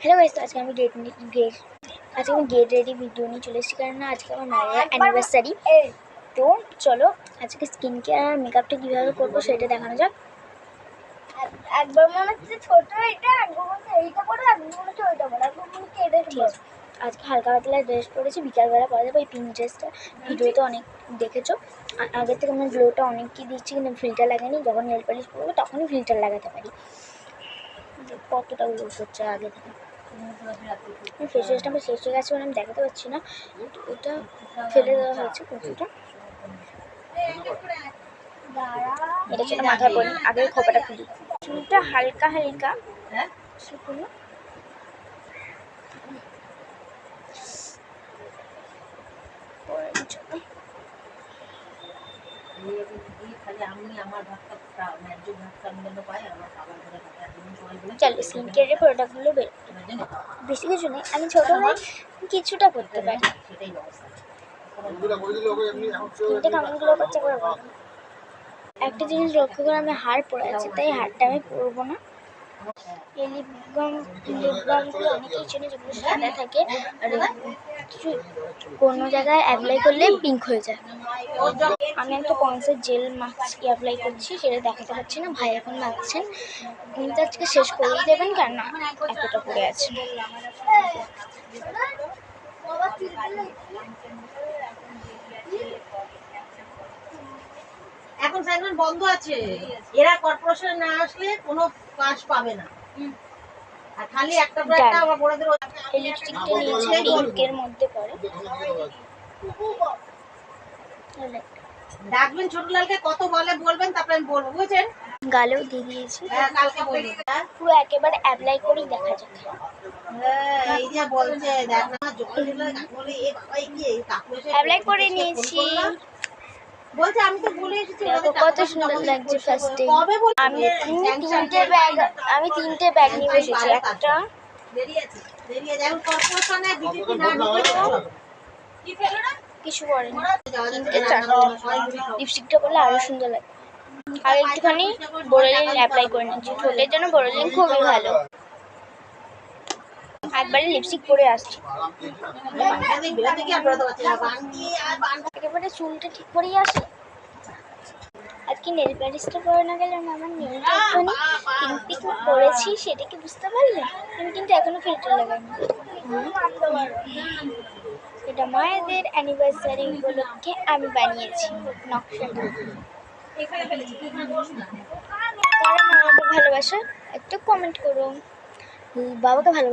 Hello guys, तो आज আমি गेट रेडी वीडियो নিয়ে চলে এসেছি, কারণ আজকে আমার মায়ের অ্যানিভার্সারি। তো চলো আজকে স্কিন কেয়ার আর মেকআপটা কীভাবে করবো সেটা দেখানো যাক। একবার মনে হচ্ছে ছোট এটা, একবার মনে হচ্ছে এইটা পরে, একবার মনে হচ্ছে ওইটা পরে, একবার মনে হচ্ছে এটা ঠিক আছে। আজকে হালকা পাতলা ড্রেস পরেছি, বিকালবেলা পরে যাবো। এই পিঙ্ক ড্রেসটা ভিডিওতে অনেক দেখেছো। আগের থেকে আমার গ্লোটা অনেক কি দিচ্ছি, কিন্তু ফিল্টার লাগাইনি। যখন নেল পালিশ পরবো তখনই ফিল্টার লাগাতে পারি। কতটা গ্লো করছে আগে থেকে। ফেস ওয়াশটা আমার শেষ হয়ে গেছে বলে আমি দেখাতে পারছি না, ওটা ফেলে দেওয়া হয়েছে কুর্তিটা। এটা ছিল মাথায় পরি, আগের খোপাটা খুলি। চুলটা হালকা হালকা শুকনো চলো স্কিন কেয়ারের প্রোডাক্টগুলো বের বেশি কিছু নেই, আমি ছোটোবেলায় কিছুটা করতে পারি। স্কিনটা কেমন গ্লো করছে একবার বলো। একটা জিনিস লক্ষ্য করে আমি হার পরে আছি, তাই হারটা আমি পরবো না। এই লিপবামগুলো অনেকেই চেনে, যেগুলো সাদা থাকে আর কিছু কোনো জায়গায় অ্যাপ্লাই করলে পিঙ্ক হয়ে যায়। আমি একটা পন্সের জেল মাস্ক অ্যাপ্লাই করছি, সেটা দেখাতে পারছি না, ভাই এখন মাখছেন। কিন্তু আজকে শেষ করেই দেবেন, কেন এতটা পড়ে আছে। এখন সাইনমেন্ট বন্ধ আছে, এরা কর্পোরেশনে না আসলে কোনো কাজ পাবে না। আর খালি একটা প্রোডাক্ট আমার বড়দের এই লিপস্টিকটা নিয়েছি, পিঙ্কের মধ্যে পড়ে। ডাকবেন ছোটলালকে, কত বলে বলবেন, তারপরে আমি বলবো, বুঝছেন? গালেও দিয়ে দিয়েছি, কালকে বলবো। পুরো একেবারে অ্যাপ্লাই করেই দেখা যাক। এই যে বলছে দেখ না, জল দিলে বলে এ বাবা কি কাকু এসে অ্যাপ্লাই করে নিয়েছি। বলছে আমি তো বলে এসেছি কত সুন্দর লাগছে। ফার্স্টে আমি তিনটে ব্যাগ নিয়ে বসেছি। একটা কিছু পরেনি, তিনটে চারটে। লিপস্টিকটা করলে আরো সুন্দর লাগে। আর একটুখানি বোরোলিন অ্যাপ্লাই করে নিচ্ছি, ঠোঁটের জন্য বোরোলিন খুবই ভালো। একবারে লিপস্টিক পরে আসছি, একেবারে চুলটা ঠিক করেই আসি। আজকে নেল পালিশটা পরে না গেলে আমার নেলটা একটুখানি পিঙ্ক পিঙ্ক করেছি, সেটা কি বুঝতে পারলে? আমি কিন্তু এখনো ফিল্টার লাগাইনি। এটা মায়েদের অ্যানিভার্সারি উপলক্ষে আমি বানিয়েছি নকশাটা। তারা মা বাবা ভালোবাসা একটু কমেন্ট করুন, বাবাকে ভালো